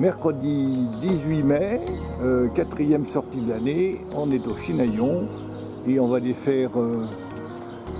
Mercredi 18 mai, quatrième sortie de l'année, on est au Chinaillon et on va aller faire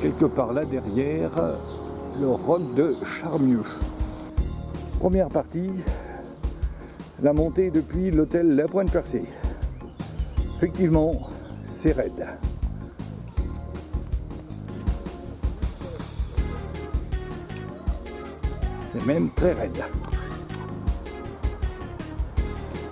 quelque part là derrière le rhum de Charmieux. Première partie, la montée depuis l'hôtel La Pointe-Percée. Effectivement, c'est raide. C'est même très raide.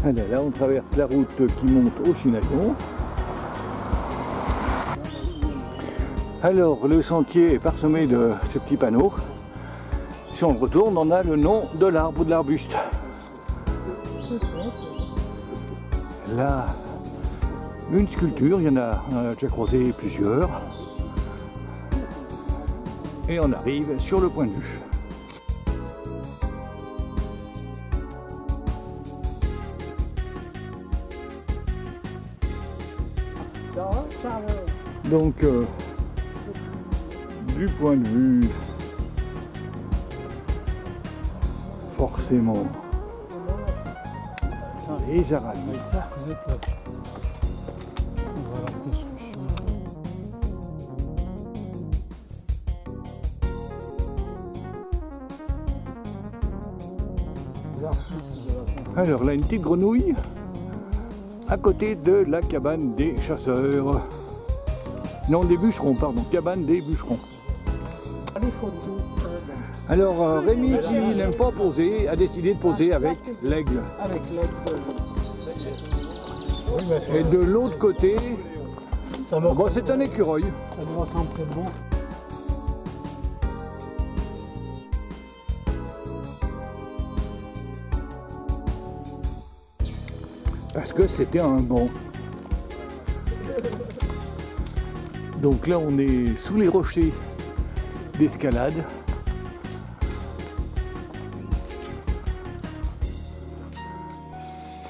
Alors là, on traverse la route qui monte au Chinaillon. Alors, le sentier est parsemé de ce petit panneau. Si on le retourne, on a le nom de l'arbre ou de l'arbuste. Là, une sculpture, on a déjà croisé plusieurs. Et on arrive sur le point de vue. Donc, du point de vue, forcément, les Aramis. Alors là, une petite grenouille à côté de la cabane des chasseurs. Non, des bûcherons, pardon, cabane des bûcherons. Alors Rémi, qui n'aime pas poser, a décidé de poser avec l'aigle. Et de l'autre côté, bon, c'est un écureuil. Ça doit sentir bon. Parce que c'était un banc. Donc là, on est sous les rochers d'escalade.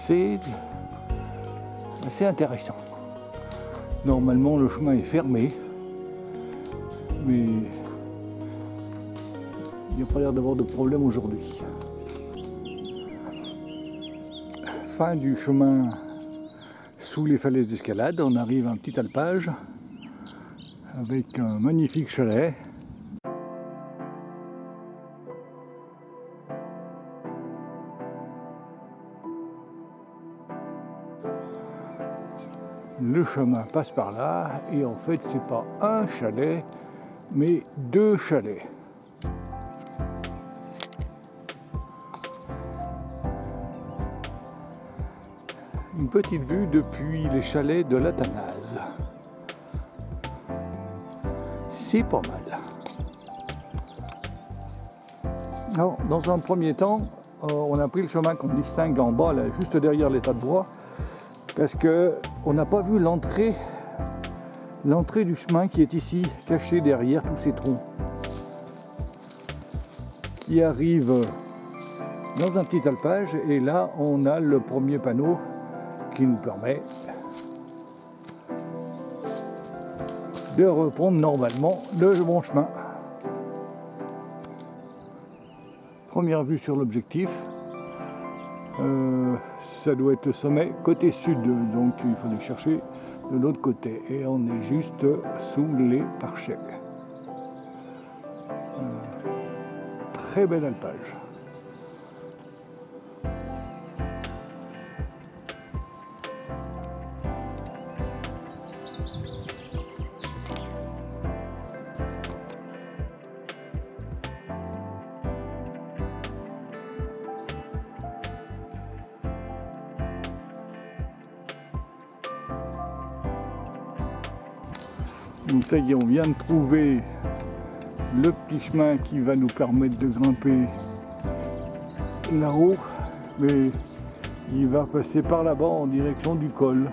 C'est assez intéressant. Normalement, le chemin est fermé, mais il n'y a pas l'air d'avoir de problème aujourd'hui. Fin du chemin sous les falaises d'escalade, on arrive à un petit alpage avec un magnifique chalet. Le chemin passe par là et en fait c'est pas un chalet mais deux chalets. Une petite vue depuis les chalets de l'Athanase. C'est pas mal. Alors, dans un premier temps, on a pris le chemin qu'on distingue en bas, là, juste derrière l'état de bois, parce qu'on n'a pas vu l'entrée du chemin qui est ici, caché derrière tous ces troncs, qui arrive dans un petit alpage, et là on a le premier panneau qui nous permet de reprendre normalement le bon chemin. Première vue sur l'objectif. Ça doit être le sommet côté sud, donc il faut aller chercher de l'autre côté. Et on est juste sous les parchets. Très bel alpage. Donc ça y est, on vient de trouver le petit chemin qui va nous permettre de grimper là-haut, mais il va passer par là-bas en direction du col.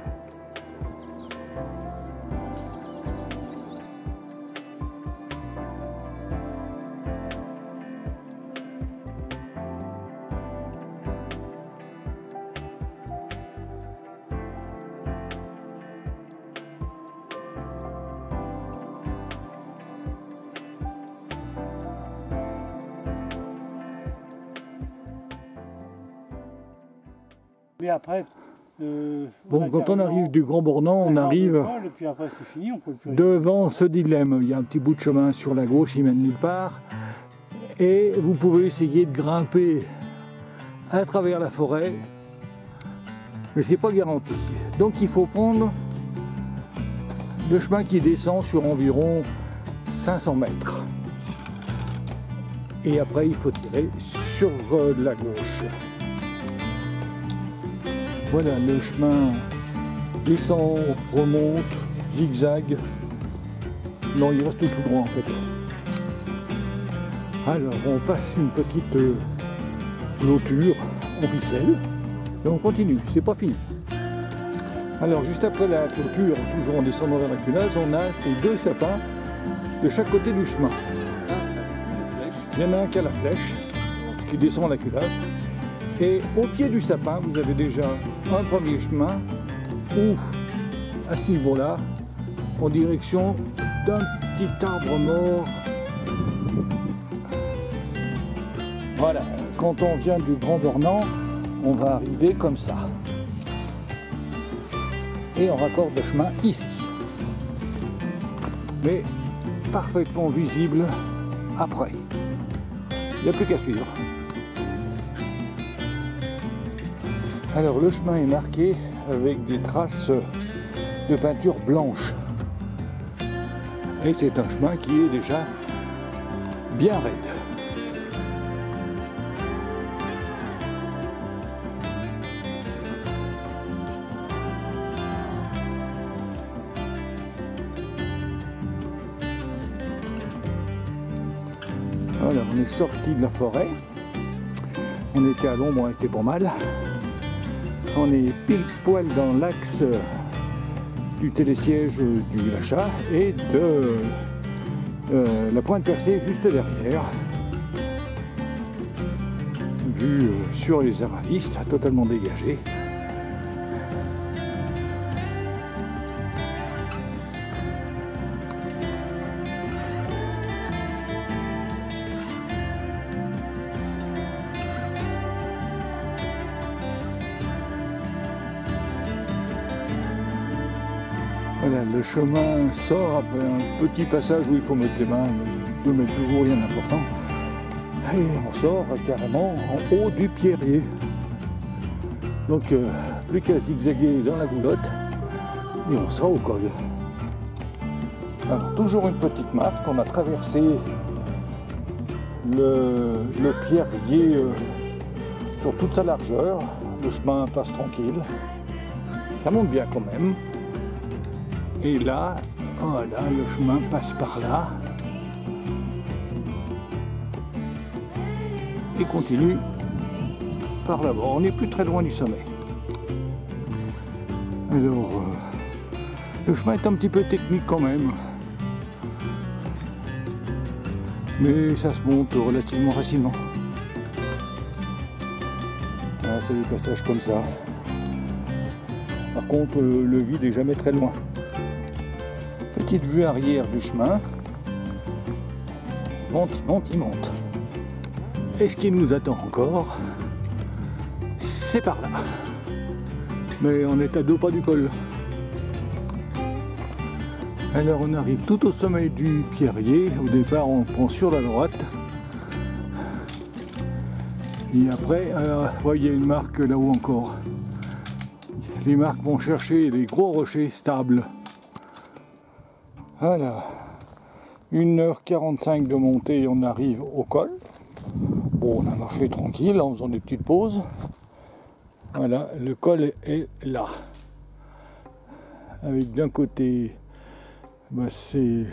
Mais après, Bon, quand on arrive du Grand Bornand, on arrive et puis après c'est fini, on peut plus devant ce dilemme. Il y a un petit bout de chemin sur la gauche, il mène nulle part. Et vous pouvez essayer de grimper à travers la forêt, mais c'est pas garanti. Donc il faut prendre le chemin qui descend sur environ 500 mètres. Et après il faut tirer sur la gauche. Voilà, le chemin descend, remonte, zigzag. Non, il reste tout droit en fait. Alors on passe une petite clôture en ficelle et on continue, c'est pas fini. Alors juste après la clôture, toujours en descendant vers la culasse, on a ces deux sapins de chaque côté du chemin. Il y en a un qui a la flèche, qui descend à la culasse. Et au pied du sapin, vous avez déjà un premier chemin où, à ce niveau-là, en direction d'un petit arbre mort. Voilà, quand on vient du Grand Bornand, on va arriver comme ça. Et on raccorde le chemin ici. Mais parfaitement visible après. Il n'y a plus qu'à suivre. Alors le chemin est marqué avec des traces de peinture blanche. Et c'est un chemin qui est déjà bien raide. Voilà, on est sorti de la forêt. On était à l'ombre, on était pas mal. On est pile poil dans l'axe du télésiège du Lachat et de la pointe percée juste derrière. Vue sur les Aravistes, totalement dégagée. Voilà, le chemin sort après un petit passage où il faut mettre les mains, 2 mètres toujours, rien d'important. Et on sort carrément en haut du pierrier. Donc plus qu'à zigzaguer dans la goulotte et on sera au col. Alors toujours une petite marque, on a traversé le pierrier sur toute sa largeur. Le chemin passe tranquille. Ça monte bien quand même. Et là, voilà, le chemin passe par là et continue par là-bas. On n'est plus très loin du sommet. Alors, le chemin est un petit peu technique quand même, mais ça se monte relativement facilement. Voilà, c'est des passages comme ça. Par contre, le vide n'est jamais très loin. Petite vue arrière du chemin. Il monte. Et ce qui nous attend encore, c'est par là. Mais on est à 2 pas du col. Alors on arrive tout au sommet du pierrier. Au départ, on prend sur la droite. Et après, il y a une marque là-haut encore. Les marques vont chercher les gros rochers stables. Voilà, 1h45 de montée et on arrive au col. Bon, on a marché tranquille en faisant des petites pauses. Voilà, le col est là. Avec d'un côté, c'est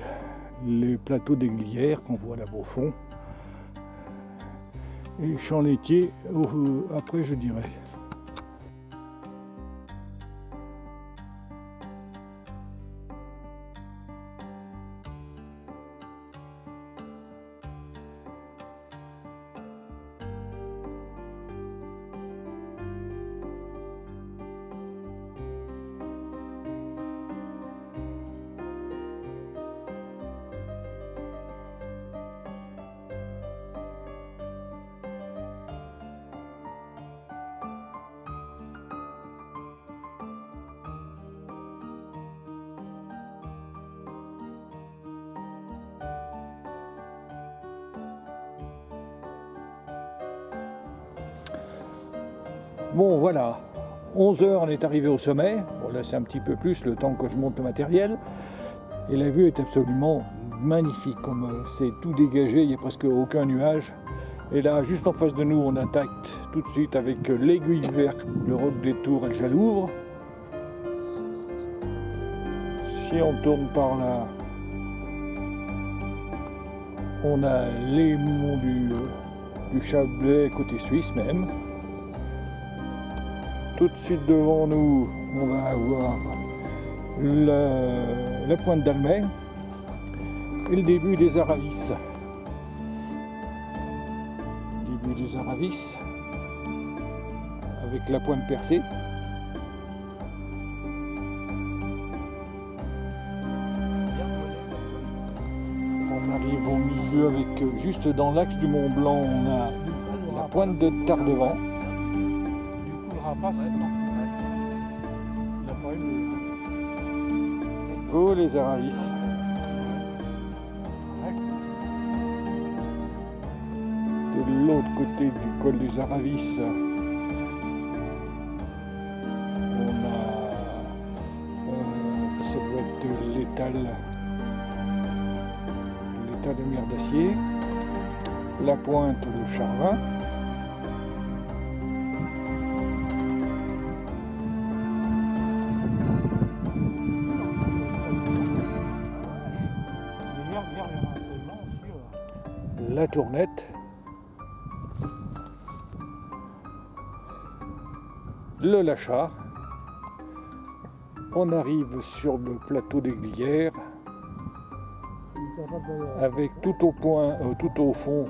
les plateaux des Glières qu'on voit là-bas au fond. Et champ laitier après, je dirais. Bon voilà, 11 h on est arrivé au sommet. Bon là c'est un petit peu plus le temps que je monte le matériel. Et la vue est absolument magnifique, comme c'est tout dégagé, il n'y a presque aucun nuage. Et là, juste en face de nous, on attaque tout de suite avec l'aiguille verte, le roc des Tours El Jalouvre. Si on tourne par là, on a les monts du Chablais, côté suisse même. Tout de suite devant nous, on va avoir la pointe d'Almet et le début des Aravis. Début des Aravis avec la pointe percée. On arrive au milieu avec juste dans l'axe du Mont Blanc, on a la pointe de Tardevant. Du coup, le rapace, il a pas eu Oh les Aravis. De l'autre côté du col des Aravis, on a ça doit être l'étal de Mer d'Acier, la pointe de Charvin. La Tournette, le Lachat, on arrive sur le plateau des Glières avec tout au fond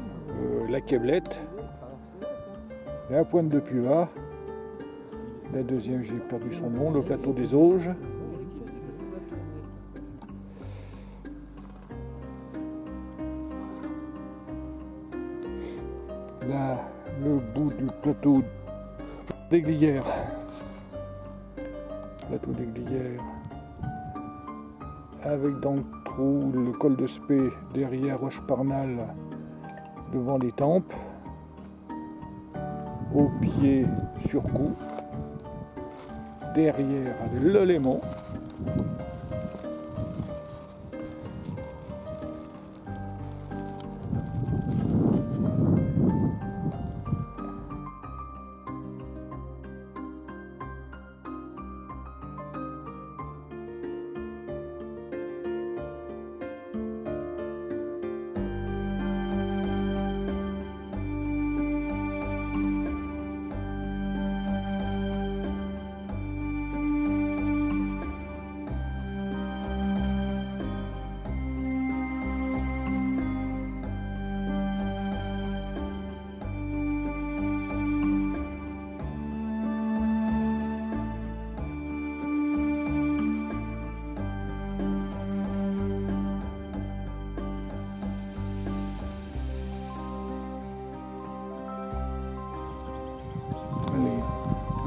la Québlette, la pointe de Puvat, la deuxième j'ai perdu son nom, le plateau des Auges. Là, le bout du plateau des Glières. Plateau des Glières. Avec dans le trou le col de Spey, derrière Roche-Parnal, devant les Tempes. Au pied Surcoût. Derrière le Léman.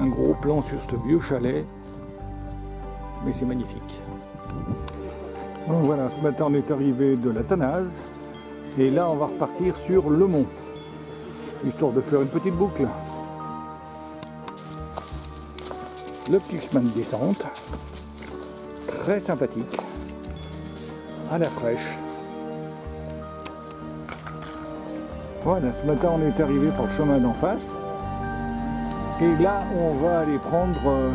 Un gros plan sur ce vieux chalet, mais c'est magnifique. Donc voilà, ce matin on est arrivé de la Tanaz, et là on va repartir sur le mont, histoire de faire une petite boucle. Le petit chemin de descente, très sympathique, à la fraîche. Voilà, ce matin on est arrivé par le chemin d'en face. Et là, on va aller prendre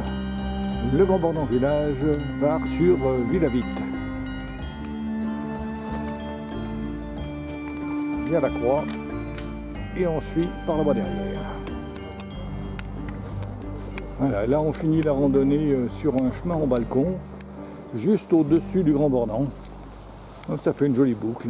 le Grand Bornand village vers sur Villavite. Via la croix. Et on suit par là-bas derrière. Voilà, là on finit la randonnée sur un chemin en balcon, juste au-dessus du Grand Bornand. Donc ça fait une jolie boucle.